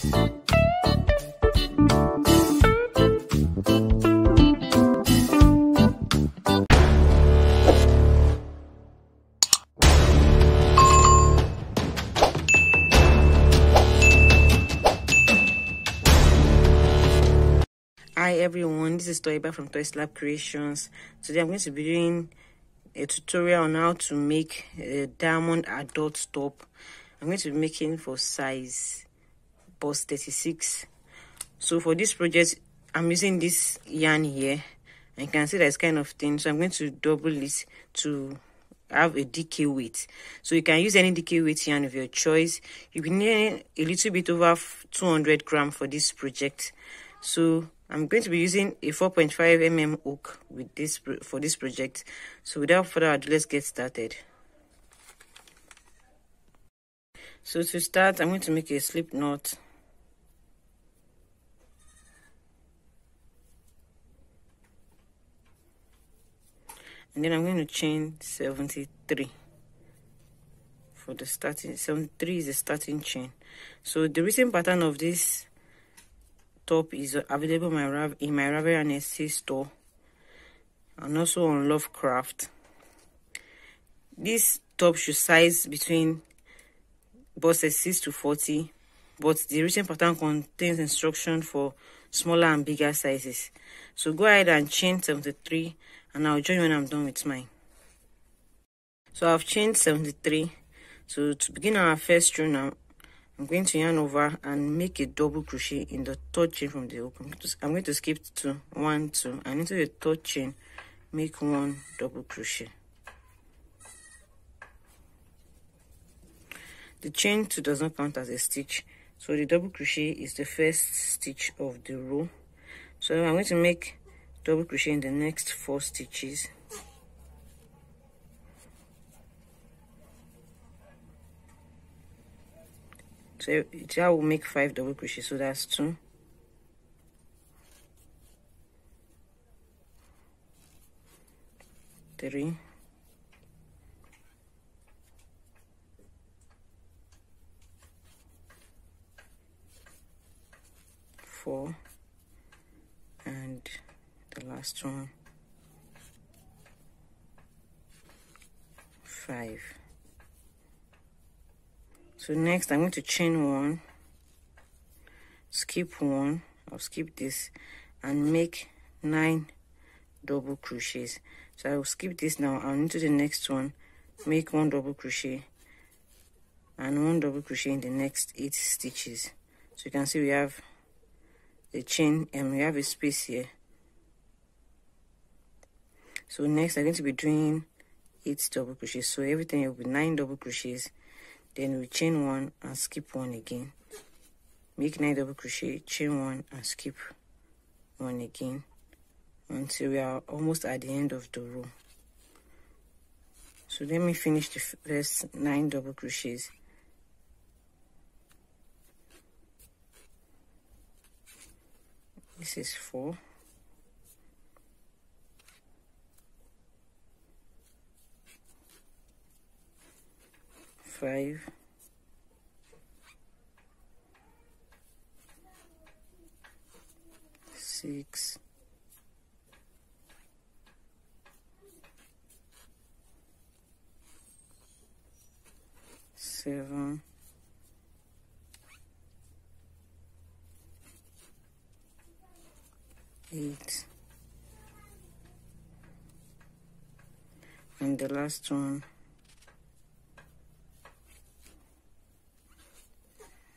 Hi everyone, this is Toyslab from Toyslab Creations. Today I'm going to be doing a tutorial on how to make a diamond adult top. I'm going to be making for size bust 36. So for this project, I'm using this yarn here, and you can see that it's kind of thin. So I'm going to double it to have a DK weight. So you can use any DK weight yarn of your choice. You'll be needing a little bit over 200 grams for this project. So I'm going to be using a 4.5 mm hook with this for this project. So without further ado, let's get started. So to start, I'm going to make a slip knot. And then I'm going to chain 73 for the starting. 73 is the starting chain. So the written pattern of this top is available in my Ravelry and Etsy store, and also on Lovecraft. This top should size between bust 6 to 40, but the written pattern contains instruction for smaller and bigger sizes. So go ahead and chain 73, and I'll join when I'm done with mine. So I've chained 73. So to begin our first row now, I'm going to yarn over and make a double crochet in the third chain from the hook. I'm going to skip to 1, 2, and into the third chain, make 1 double crochet. The chain 2 does not count as a stitch, so the double crochet is the first stitch of the row. So I'm going to make double crochet in the next 4 stitches. So I will make 5 double crochet, so that's 2. 3. 4. And the last one, 5. So next I'm going to chain 1, skip 1, I'll skip this, and make 9 double crochets. So I will skip this now, and into the next one, make 1 double crochet and 1 double crochet in the next 8 stitches. So you can see we have a chain and we have a space here. So next I'm going to be doing 8 double crochets. So everything will be 9 double crochets. Then we chain 1 and skip 1 again. Make 9 double crochet, chain 1 and skip 1 again until we are almost at the end of the row. So let me finish the first 9 double crochets. This is 4. 5. 6. 7. 8. And the last one,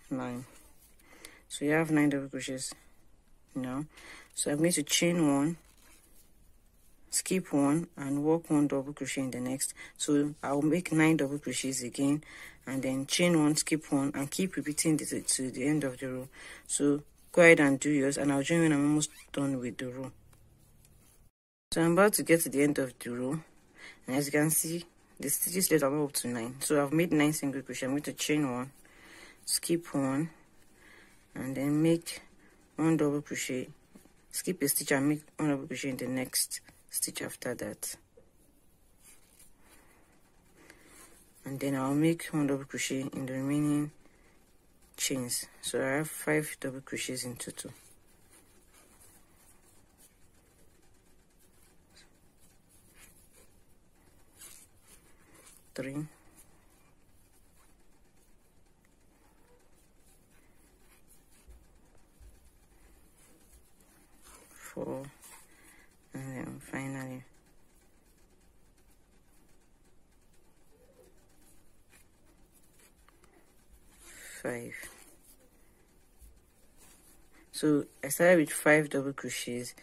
9. So you have 9 double crochets now. So I'm going to chain 1, skip 1, and work 1 double crochet in the next. So I'll make 9 double crochets again, and then chain 1, skip 1, and keep repeating this to the end of the row. So go ahead and do yours, and I'll join when I'm almost done with the row. So I'm about to get to the end of the row, and as you can see, the stitches left are up to 9. So I've made 9 single crochet. I'm going to chain 1, skip 1, and then make 1 double crochet, skip a stitch and make 1 double crochet in the next stitch after that. And then I'll make 1 double crochet in the remaining chains. So I have 5 double crochets in total. 3, 4, and then finally 5. So I started with 5 double crochets,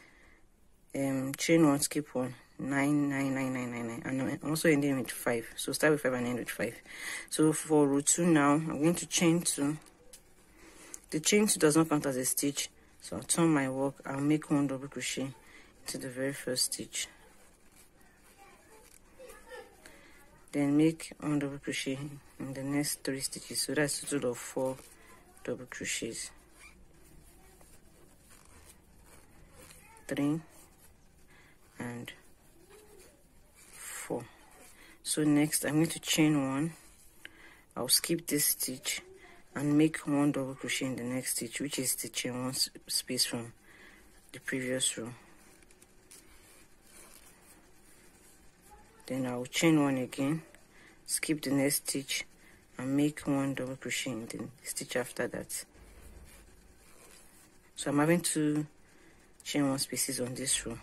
chain 1, skip 1, 9, 9, 9, 9, 9, 9, and I'm also ending with 5. So start with 5 and end with 5. So for row 2 now, I'm going to chain 2. The chain 2 does not count as a stitch, so I'll turn my work. I'll make 1 double crochet into the very first stitch, then make 1 double crochet in the next 3 stitches. So that's a total of 4 double crochets. 3 and 4. So next I'm going to chain 1. I'll skip this stitch and make 1 double crochet in the next stitch, which is the chain 1 space from the previous row. Then I'll chain 1 again, skip the next stitch and make 1 double crochet in the stitch after that. So I'm having 2 chain 1 spaces on this row.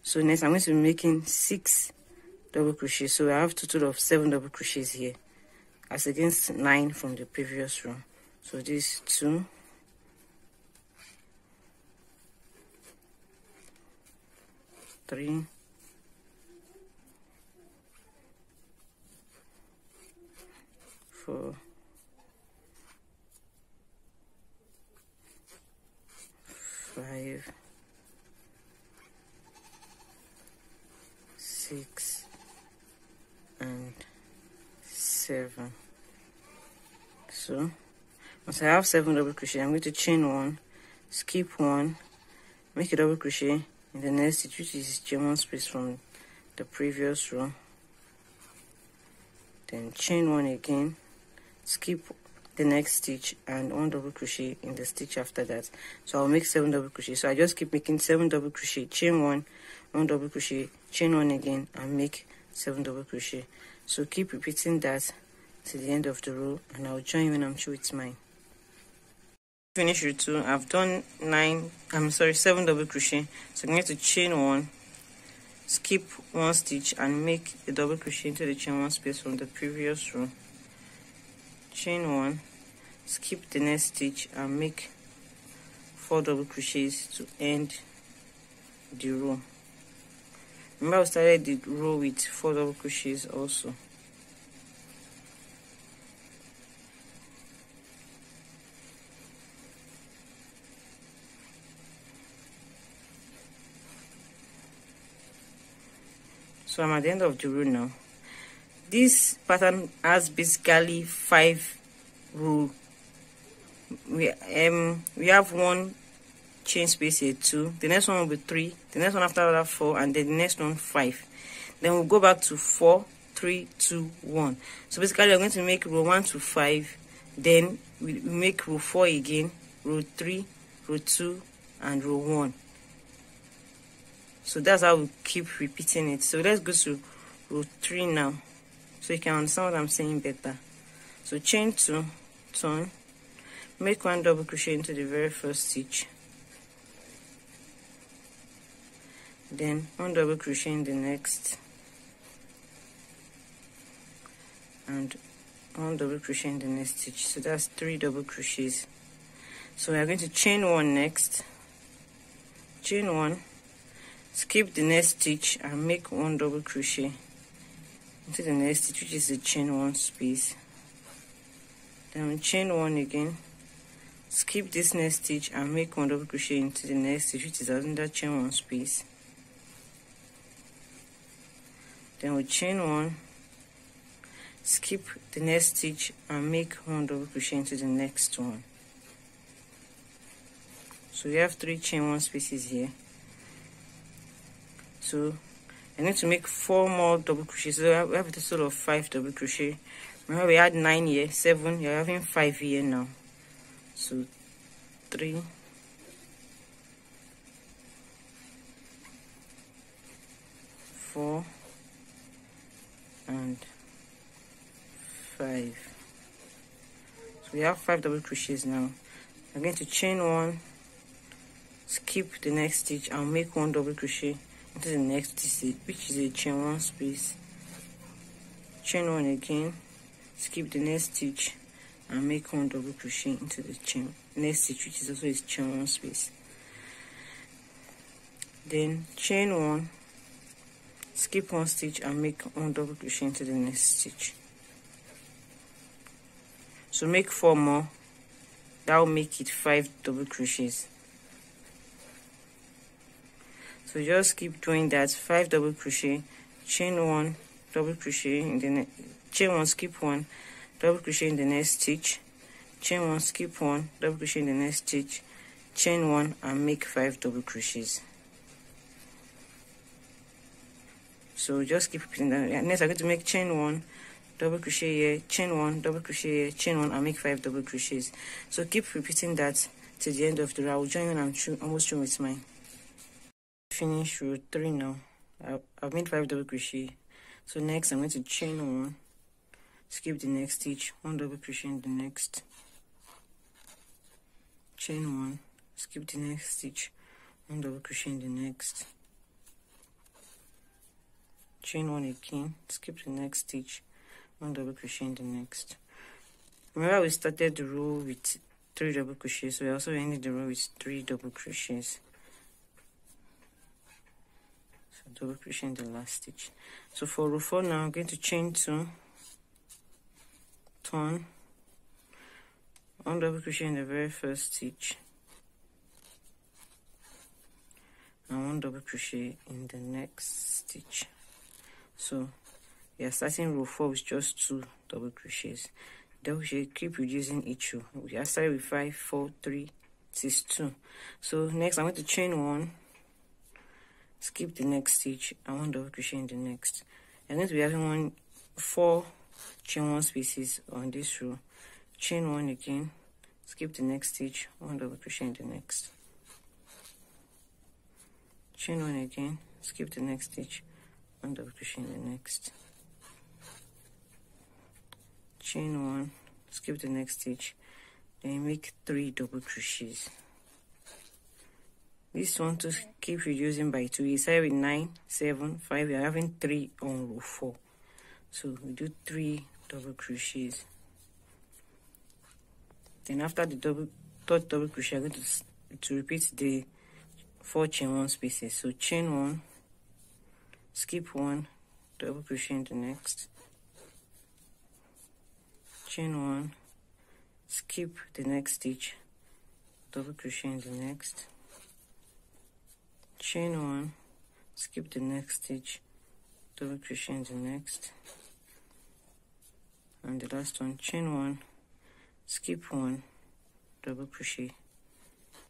So next I'm going to be making 6 double crochets. So I have a total of 7 double crochets here, as against 9 from the previous row. So this 2, 3, 4, 5, 6, and 7. So once I have 7 double crochet, I'm going to chain 1, skip 1, make a double crochet in the next stitch, which is chain 1 space from the previous row, then chain 1 again, skip the next stitch and 1 double crochet in the stitch after that. So I'll make 7 double crochet. So I just keep making 7 double crochet, chain 1, 1 double crochet, chain 1 again, and make 7 double crochet. So keep repeating that to the end of the row, and I'll join you when I'm through with mine. Finish row 2. I've done 7 double crochet. So I'm going to chain 1, skip 1 stitch and make a double crochet into the chain 1 space from the previous row, chain 1, skip the next stitch and make 4 double crochets to end the row. Remember, I started the row with 4 double crochets also. So I'm at the end of the row now. This pattern has basically 5 rows. We have 1 chain space here, 2. The next one will be 3. The next one after that 4, and then the next one 5. Then we'll go back to 4, 3, 2, 1. So basically, we're going to make row 1 to 5. Then we make row 4 again, row 3, row 2, and row 1. So that's how we keep repeating it. So let's go to row 3 now, so you can understand what I'm saying better. So chain 2, turn, make 1 double crochet into the very first stitch, then 1 double crochet in the next, and 1 double crochet in the next stitch. So that's 3 double crochets. So we are going to chain 1 next, chain 1, skip the next stitch and make 1 double crochet into the next stitch, which is the chain 1 space. Then chain 1 again, skip this next stitch and make 1 double crochet into the next stitch, which is another chain 1 space. Then we chain 1, skip the next stitch and make 1 double crochet into the next one. So we have 3 chain 1 spaces here. So I need to make 4 more double crochets. So we have a total of 5 double crochet. Remember, we had 9 here, 7. You're having 5 here now. So 3, 4, and 5. So we have 5 double crochets now. I'm going to chain 1, skip the next stitch, and make 1 double crochet into the next stitch, which is a chain 1 space. Chain 1 again, skip the next stitch, and make 1 double crochet into the chain next stitch, which is also a chain 1 space. Then chain 1, skip 1 stitch, and make 1 double crochet into the next stitch. So make 4 more. That will make it 5 double crochets. So just keep doing that. 5 double crochet, chain 1, double crochet in the chain 1, skip 1, double crochet in the next stitch, chain 1, skip 1, double crochet in the next stitch, chain 1, and make 5 double crochets. So just keep repeating that. Next I'm going to make chain 1, double crochet here, chain 1, double crochet here, chain 1, and make 5 double crochets. So keep repeating that to the end of the row. I will join when I'm almost through with mine. Finish row 3 now. I've made 5 double crochet. So next I'm going to chain 1, skip the next stitch, 1 double crochet in the next, chain 1, skip the next stitch, 1 double crochet in the next, chain 1 again, skip the next stitch, 1 double crochet in the next. Remember we started the row with 3 double crochets, so we also ended the row with 3 double crochets. So double crochet in the last stitch. So for row 4 now, I'm going to chain 2, turn, 1 double crochet in the very first stitch, and 1 double crochet in the next stitch. So we are starting row 4 with just 2 double crochets. Double crochet, keep reducing each row. We are starting with 5, 4, 3, 6, 2. So next I'm going to chain 1, skip the next stitch, and 1 double crochet in the next. I'm going to be having 4 chain 1 spaces on this row. Chain 1 again, skip the next stitch, 1 double crochet in the next. Chain 1 again, skip the next stitch, 1 double crochet in the next. Chain 1, skip the next stitch, then make 3 double crochets. This one to keep reducing by 2. You start with 9, 7, 5. We are having 3 on row 4. So we do 3 double crochets. Then after the third double crochet, I'm going to repeat the 4 chain 1 spaces. So chain 1, skip 1, double crochet in the next, chain 1, skip the next stitch, double crochet in the next, chain 1, skip the next stitch, double crochet in the next, and the last one, chain 1, skip 1, double crochet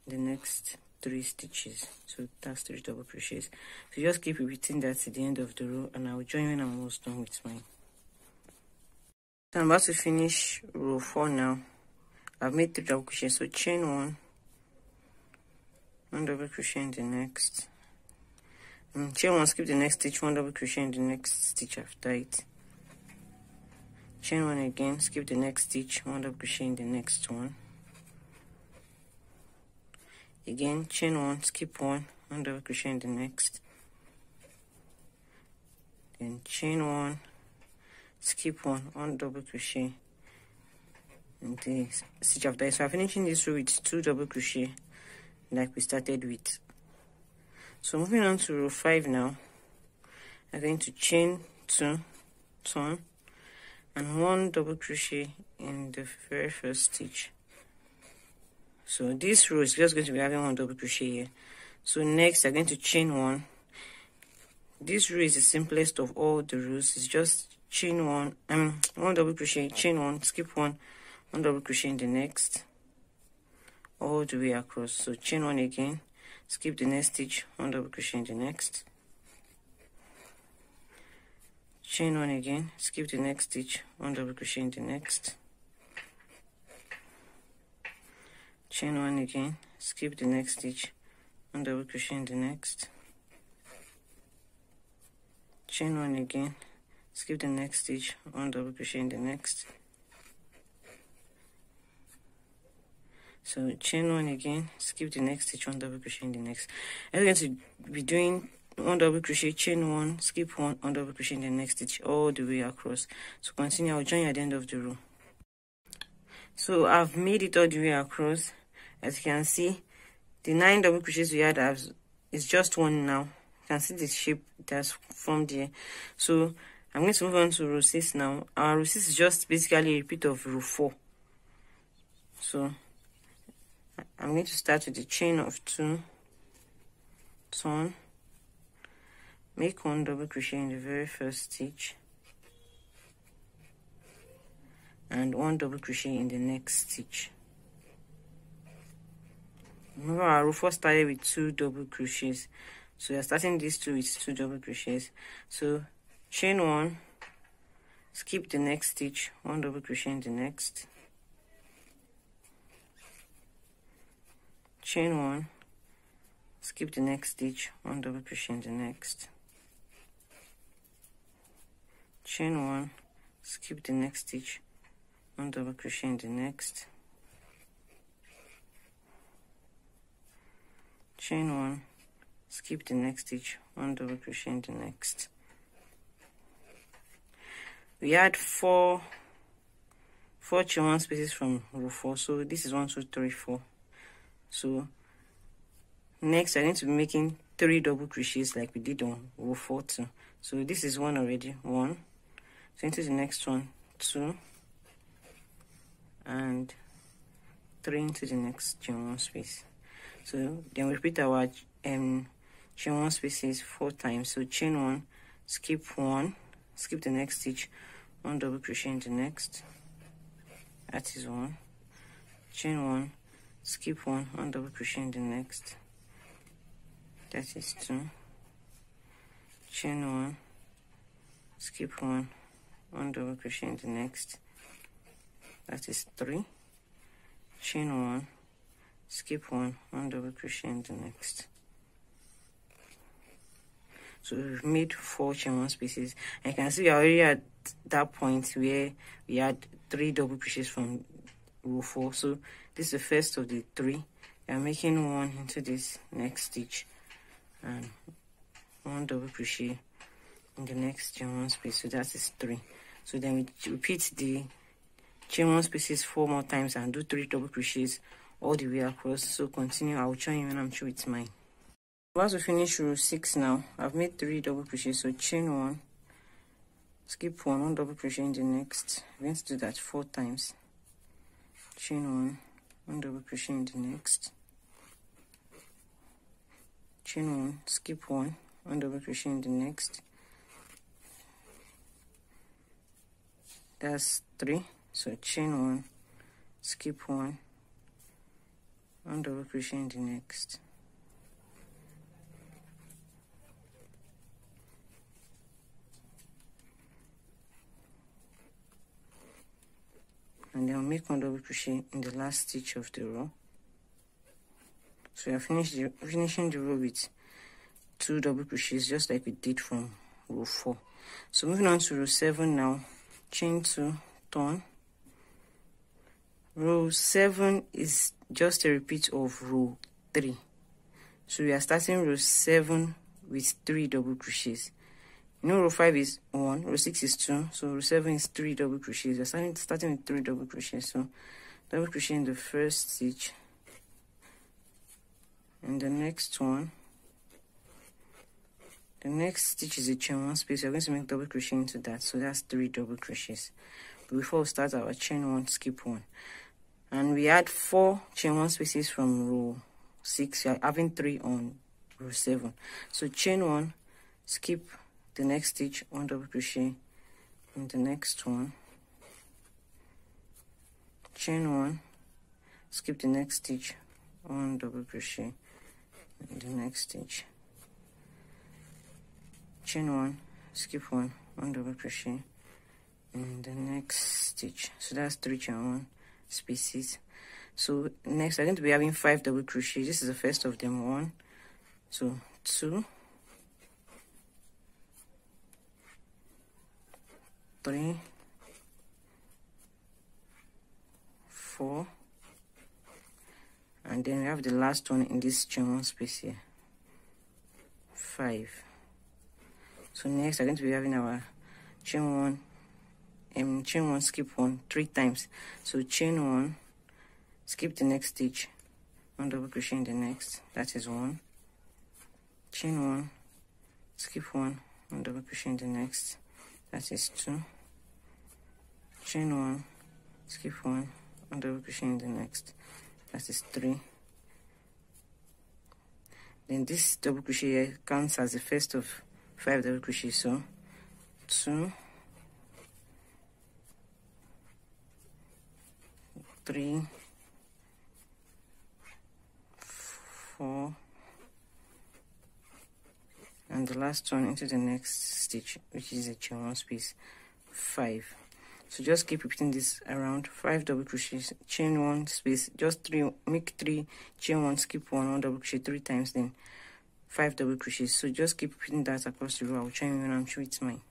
the next 3 stitches. So that's 3 double crochets. So just keep repeating that to the end of the row, and I will join when I'm almost done with mine. So I'm about to finish row 4 now. I've made 3 double crochets, so chain 1, 1 double crochet in the next, chain 1, skip the next stitch, 1 double crochet in the next stitch after it, chain 1 again, skip the next stitch, 1 double crochet in the next one, again chain 1, skip 1, 1 double crochet in the next, then chain 1, skip 1, 1 double crochet in the stitch after it. So I'm finishing this row with 2 double crochet like we started with. So moving on to row 5 now, I'm going to chain 2, turn, and 1 double crochet in the very first stitch. So this row is just going to be having 1 double crochet here. So next I'm going to chain 1. This row is the simplest of all the rows. It's just chain 1, 1 double crochet, chain 1, skip 1, 1 double crochet in the next, all the way across. So chain 1 again, skip the next stitch, 1 double crochet in the next, chain 1 again, skip the next stitch, 1 double crochet in the next, chain one again, skip the next stitch, 1 double crochet in the next, chain one again, skip the next stitch, 1 double crochet in the next. So chain one again, skip the next stitch, 1 double crochet in the next. I'm going to be doing 1 double crochet, chain one, skip 1 double crochet in the next stitch all the way across. So continue. I'll join you at the end of the row. So I've made it all the way across. As you can see, the 9 double crochets we had is just one now. You can see the shape that's formed here. So I'm going to move on to row 6 now. Our row 6 is just basically a repeat of row 4. So I'm going to start with the chain of 2, turn, make 1 double crochet in the very first stitch, and 1 double crochet in the next stitch. Remember, our row 4 started with 2 double crochets, so we are starting these two with 2 double crochets. So chain 1, skip the next stitch, 1 double crochet in the next, chain 1, skip the next stitch, 1 double crochet in the next, chain 1, skip the next stitch, 1 double crochet in the next, chain 1, skip the next stitch, 1 double crochet in the next. We had four chain 1 spaces from row 4, so this is 1, 2, 3, 4. So next I'm going to be making 3 double crochets like we did on row 4 too. So this is 1 already, 1. So into the next one, 2, and 3 into the next chain 1 space. So then we repeat our chain 1 spaces 4 times. So chain 1, skip 1, skip the next stitch, 1 double crochet in the next. That is 1. Chain 1, skip 1, 1 double crochet in the next. That is 2. Chain 1, skip 1, 1 double crochet in the next. That is 3. Chain 1, skip 1, 1 double crochet in the next. So we've made 4 chain 1 spaces. And you can see we are already at that point where we had 3 double crochets from row 4. So this is the first of the 3. We are making 1 into this next stitch and 1 double crochet in the next chain 1 space. So that is 3. So then we repeat the chain 1 spaces 4 more times and do 3 double crochets all the way across. So continue. I'll join you when I'm through with mine. Once we finish row 6 now, I've made 3 double crochets. So chain 1, skip 1, 1 double crochet in the next. I'm going to do that 4 times. Chain 1, 1 double crochet in the next, chain 1, skip 1, 1 double crochet in the next. That's 3. So chain 1, skip 1, 1 double crochet in the next. And then I'll make 1 double crochet in the last stitch of the row. So we are finishing the row with 2 double crochets, just like we did from row 4. So moving on to row 7 now, chain 2, turn. Row 7 is just a repeat of row 3. So we are starting row 7 with 3 double crochets. You know, row 5 is 1, row 6 is 2, so row 7 is 3 double crochets. We're starting with 3 double crochets. So double crochet in the first stitch, and the next one. The next stitch is a chain 1 space. We're going to make double crochet into that, so that's 3 double crochets. But before we start our chain 1, skip 1. And we had 4 chain 1 spaces from row 6. We are having 3 on row 7. So chain 1, skip the next stitch, 1 double crochet in the next one, chain 1, skip the next stitch, 1 double crochet in the next stitch, chain 1, skip 1, 1 double crochet in the next stitch. So that's 3 chain 1 spaces. So next I'm going to be having 5 double crochets. This is the first of them. 1, so 2, 3, 4, and then we have the last one in this chain 1 space here, 5. So next I'm going to be having our chain 1, skip 1 3 times. So chain 1, skip the next stitch, 1 double crochet in the next, that is 1, chain 1, skip 1 double crochet in the next, that is 2, chain 1, skip 1 double crochet in the next, that is 3. Then this double crochet here counts as the first of 5 double crochets. So 2, 3, 4, and the last one into the next stitch, which is a chain 1 space, 5. So just keep repeating this around 5 double crochets, chain 1 space, just 3, make 3, chain 1, skip 1 double crochet 3 times, then 5 double crochets. So just keep repeating that across the row. I'll show you when I'm sure it's mine.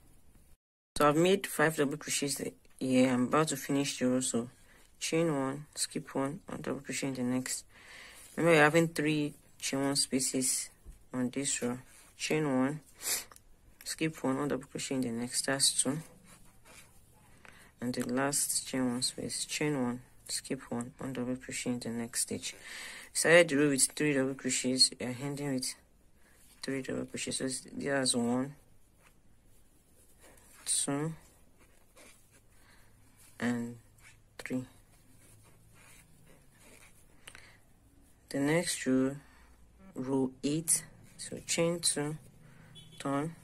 So I've made 5 double crochets here. I'm about to finish the row. So chain 1, skip 1 double crochet in the next. Remember, you're having 3 chain 1 spaces on this row. Chain 1, skip 1 double crochet in the next, that's 2. And the last chain 1 space, chain 1, skip 1 double crochet in the next stitch. Started the row with 3 double crochets, you're ending with 3 double crochets. So there's 1, 2, and 3. The next row, row 8, so chain 2, turn.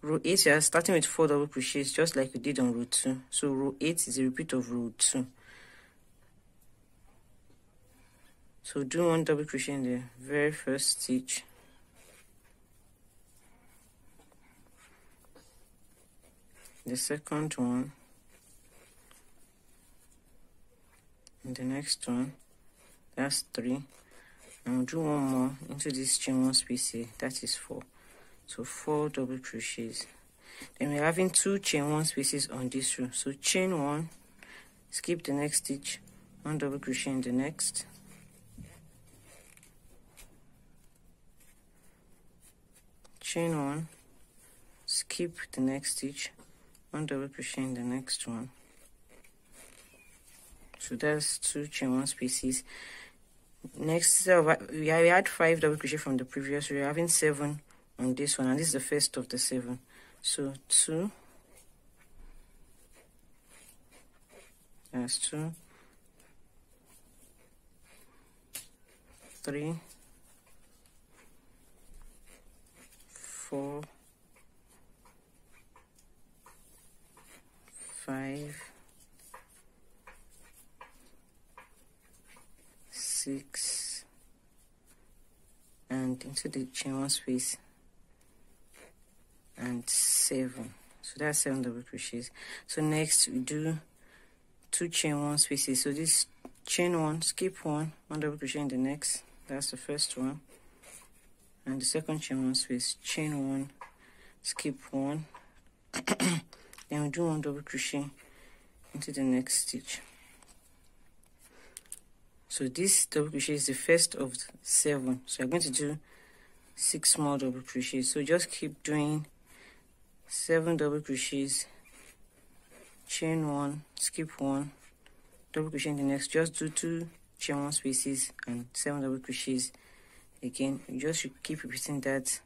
Row 8, you are starting with 4 double crochets just like we did on row 2. So row 8 is a repeat of row 2. So do 1 double crochet in the very first stitch, the second one, and the next one, that's 3, and we'll do 1 more into this chain 1 space here, that is 4. So 4 double crochets. Then we're having 2 chain 1 spaces on this row. So chain 1, skip the next stitch, 1 double crochet in the next, chain 1, skip the next stitch, 1 double crochet in the next one. So that's 2 chain 1 spaces. Next, we had 5 double crochet from the previous row. We're having 7 on this one, and this is the first of the 7. So 2, that's 2, 3, 4, 5, 6, and into the chain 1 space, and 7. So that's 7 double crochets. So next we do 2 chain 1 spaces. So this chain 1, skip 1 double crochet in the next, that's the first one, and the second chain 1 space, chain 1, skip 1, then we do 1 double crochet into the next stitch. So this double crochet is the first of 7. So I'm going to do 6 more double crochets. So just keep doing 7 double crochets, chain 1, skip 1, double crochet in the next. Just do 2 chain 1 spaces and 7 double crochets again. You just should keep repeating that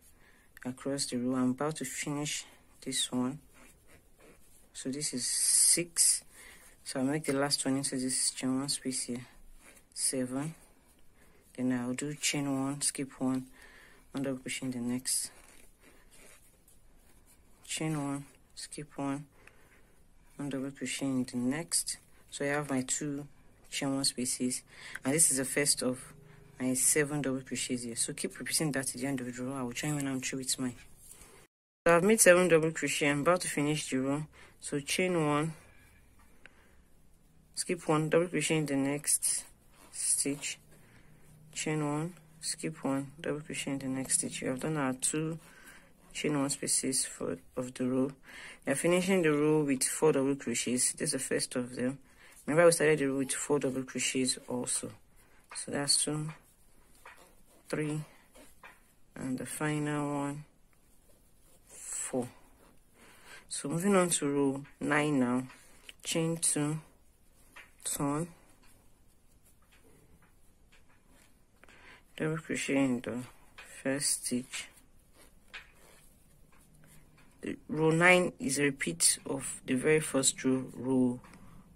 across the row. I'm about to finish this one. So this is 6. So I'll make the last one into this chain 1 space here, 7. Then I'll do chain 1, skip 1 double crochet in the next, chain 1, skip 1 double crochet in the next. So I have my 2 chain 1 spaces, and this is the first of my 7 double crochets here. So keep repeating that to the end of the row. I will try when I'm through with mine. So I've made 7 double crochet. I'm about to finish the row. So chain 1, skip 1, double crochet in the next stitch, chain 1, skip 1, double crochet in the next stitch. We have done our 2 chain 1 spaces of the row. We are finishing the row with 4 double crochets. This is the first of them. Remember, we started the row with 4 double crochets also. So that's 2, 3, and the final one, 4. So moving on to row 9 now. Chain 2, turn, double crochet in the first stitch. The row 9 is a repeat of the very first row, row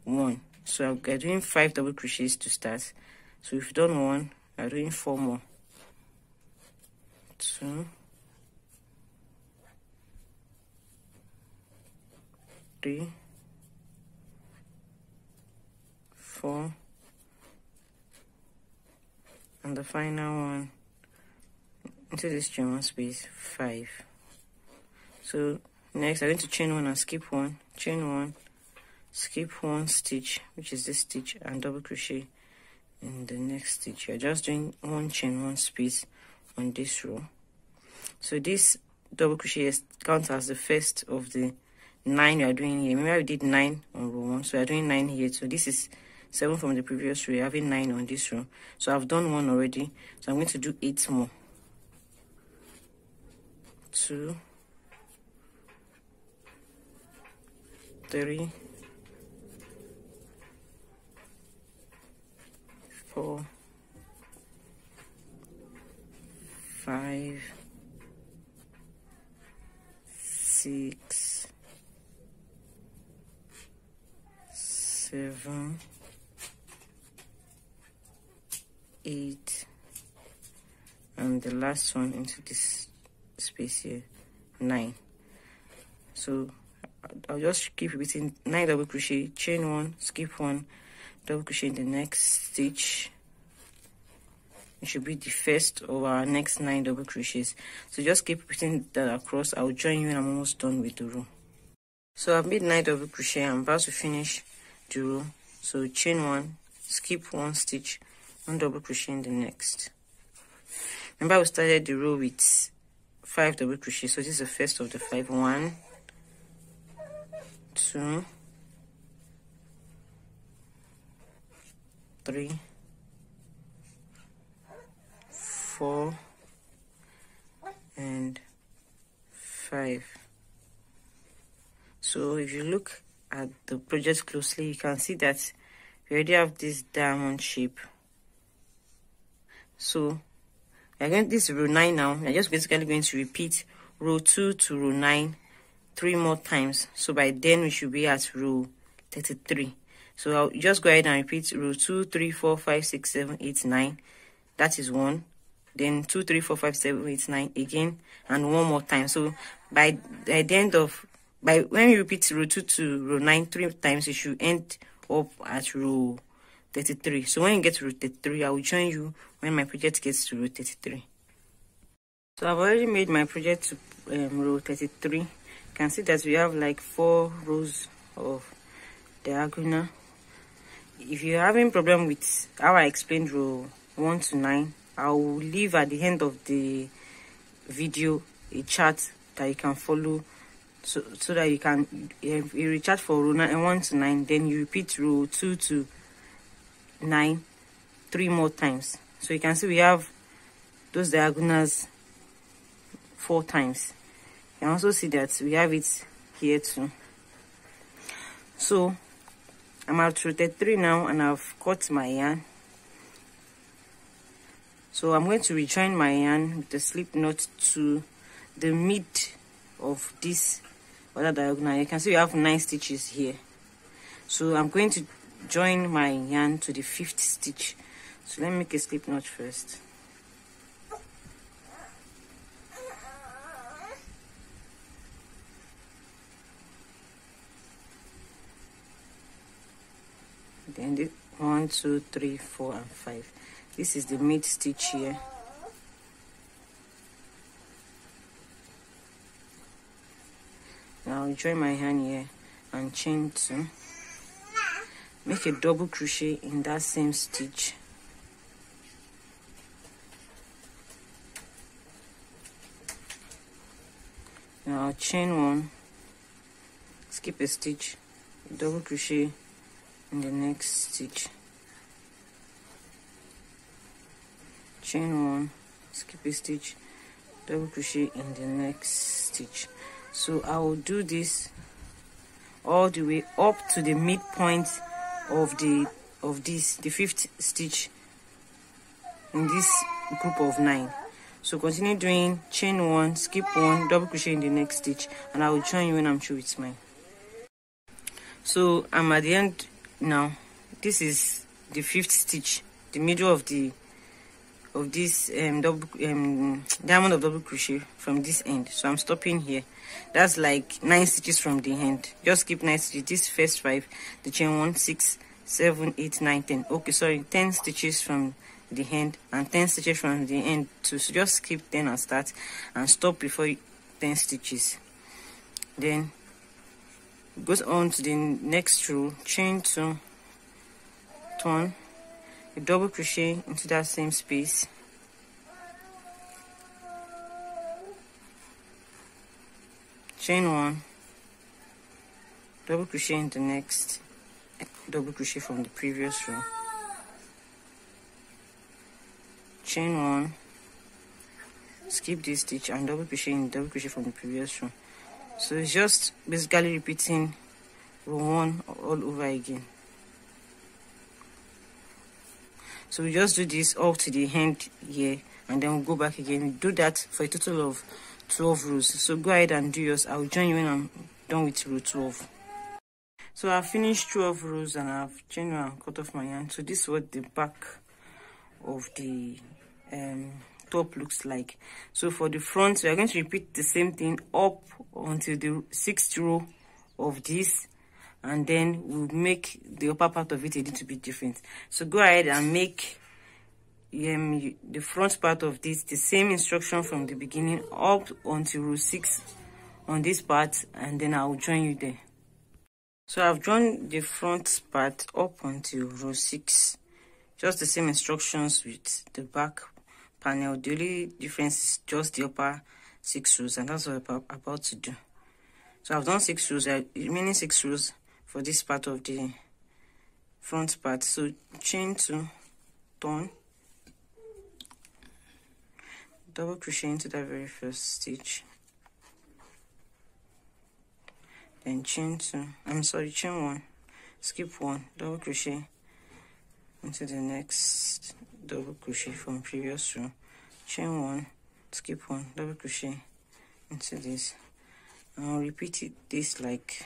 1. So I'm doing 5 double crochets to start. So if you've done 1, I'm doing 4 more. 2, 3, 4, and the final one into this chain 1 space, 5. So next I'm going to chain 1 and skip 1, chain 1, skip 1 stitch, which is this stitch, and double crochet in the next stitch. You're just doing 1 chain 1 space on this row. So this double crochet counts as the first of the 9 you are doing here. Remember we did 9 on row 1, so we are doing 9 here. So this is 7 from the previous row, having 9 on this row. So I've done 1 already, so I'm going to do 8 more. 2, 3, 4, 5, 6, 7, 8, and the last one into this space here, 9. So I'll just keep repeating 9 double crochet, chain 1, skip 1, double crochet in the next stitch. It should be the first of our next 9 double crochets. So just keep repeating that across. I'll join you when I'm almost done with the row. So I've made 9 double crochet. I'm about to finish the row. So chain 1, skip 1 stitch, 1 double crochet in the next. Remember we started the row with 5 double crochet, so this is the first of the 5. 1, 2, 3, 4, and 5. So if you look at the project closely, you can see that we already have this diamond shape. So again, this is row 9 now. We're just basically going to repeat row 2 to row 9 3 more times. So by then we should be at row 33. So I'll just go ahead and repeat row 2, 3, 4, 5, 6, 7, 8, 9. That is 1. Then 2, 3, 4, 5, 7, 8, 9 again, and 1 more time. So by the end of, when you repeat row 2 to row 9 3 times, you should end up at row 33. So when you get to row 33, I will join you when my project gets to row 33. So I've already made my project to row 33. You can see that we have like 4 rows of diagonal. If you're having problem with how I explained row 1 to 9, I will leave at the end of the video a chart that you can follow, so that you can, if you chart for row 1 to 9, then you repeat row 2 to 9 3 more times. So you can see we have those diagonals 4 times. You can also see that we have it here too. So I'm at row 33 now, and I've cut my yarn. So I'm going to rejoin my yarn with the slip knot to the mid of this other diagonal. You can see we have 9 stitches here. So I'm going to join my yarn to the 5th stitch. So let me make a slip knot first. Then the 1, 2, 3, 4, and 5. This is the mid stitch here. Now I'll join my yarn here and chain 2. make a double crochet in that same stitch. Now chain one, skip a stitch, double crochet in the next stitch, chain one, skip a stitch, double crochet in the next stitch. So I will do this all the way up to the midpoint of the fifth stitch in this group of 9. So continue doing chain one, skip one, double crochet in the next stitch, and I will join you when I'm through with mine. So I'm at the end now. This is the fifth stitch, the middle of this diamond of double crochet from this end. So I'm stopping here. That's like 9 stitches from the end. Just keep 9 stitches. This first 5, the chain 1, 6, 7, 8, 9, 10. Okay, sorry, 10 stitches from the end and 10 stitches from the end too. So just skip 10 and start and stop before 10 stitches. Then goes on to the next row, chain 2, turn, a double crochet into that same space, chain 1, double crochet in the next, double crochet from the previous row, chain 1, skip this stitch and double crochet in double crochet from the previous row. So it's just basically repeating row 1 all over again. So we just do this up to the end here, and then we'll go back again. We do that for a total of 12 rows. So go ahead and do yours. I'll join you when I'm done with row 12. So I've finished 12 rows and I've chained and cut off my yarn. So this is what the back of the top looks like. So for the front, we are going to repeat the same thing up until the 6th row of this, and then we'll make the upper part of it a little bit different. So go ahead and make the front part of this the same instruction from the beginning up until row 6 on this part, and then I'll join you there. So I've drawn the front part up until row 6, just the same instructions with the back panel. The only difference is just the upper 6 rows, and that's what I'm about to do. So I've done 6 rows, remaining 6 rows for this part of the front part. So chain 2, turn, double crochet into that very first stitch, then chain 1, skip 1, double crochet into the next double crochet from previous row, chain 1, skip 1, double crochet into this, and I'll repeat this like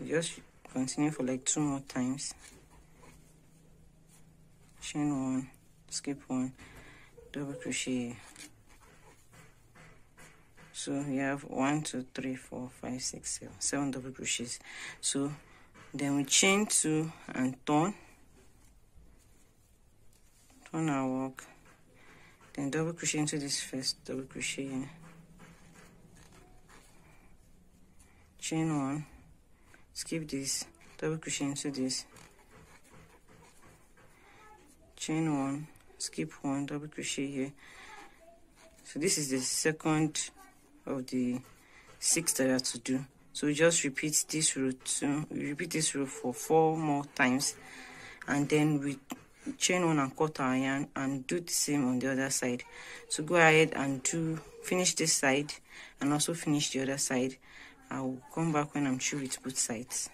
just continue for like 2 more times. Chain 1, skip 1, double crochet. So you have 1, 2, 3, 4, 5, 6, 7 double crochets. So then we chain 2 and turn our work, then double crochet into this first double crochet here, chain 1, skip this, double crochet into this, chain 1, skip 1, double crochet here. So this is the second of the 6 that I have to do. So we just repeat this row for 4 more times, and then we chain 1 and cut our yarn and do the same on the other side. So go ahead and finish this side and also finish the other side. I will come back when I'm through with both sides.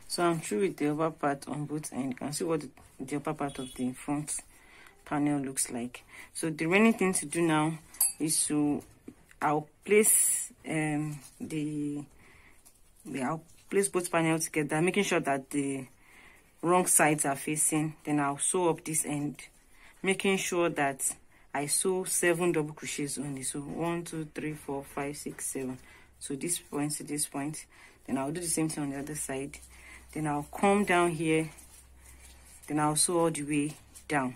So I'm through with the upper part on both ends. You can see what the upper part of the front panel looks like. So the remaining thing to do now is I'll place I'll place both panels together, making sure that the wrong sides are facing. Then I'll sew up this end, making sure that I sew 7 double crochets only. So 1, 2, 3, 4, 5, 6, 7. So this point to this point. Then I'll do the same thing on the other side. Then I'll come down here then I'll sew all the way down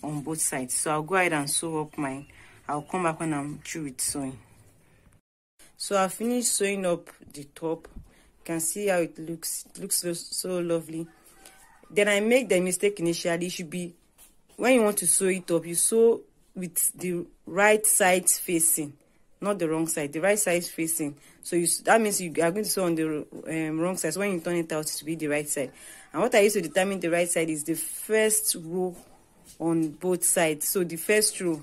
on both sides. So I'll go ahead and sew up mine. I'll come back when I'm through with sewing. So I finished sewing up the top. You can see how it looks. It looks so lovely. Then I make the mistake initially. It should be, when you want to sew it up, you sew with the right side facing, not the wrong side, the right side facing. So that means you are going to sew on the wrong side. So when you turn it out, to be the right side. And what I use to determine the right side is the first row on both sides. So the first row,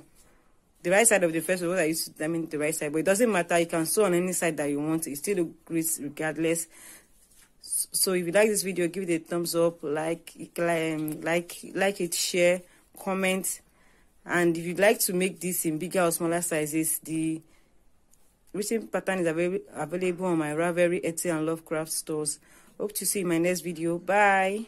the right side of the first row, what I use to determine the right side. But it doesn't matter, you can sew on any side that you want. It still looks great regardless. So if you like this video, give it a thumbs up, like it, share, comment. And if you'd like to make this in bigger or smaller sizes, the written pattern is available on my Ravelry, Etsy, and Lovecraft stores. Hope to see you in my next video. Bye.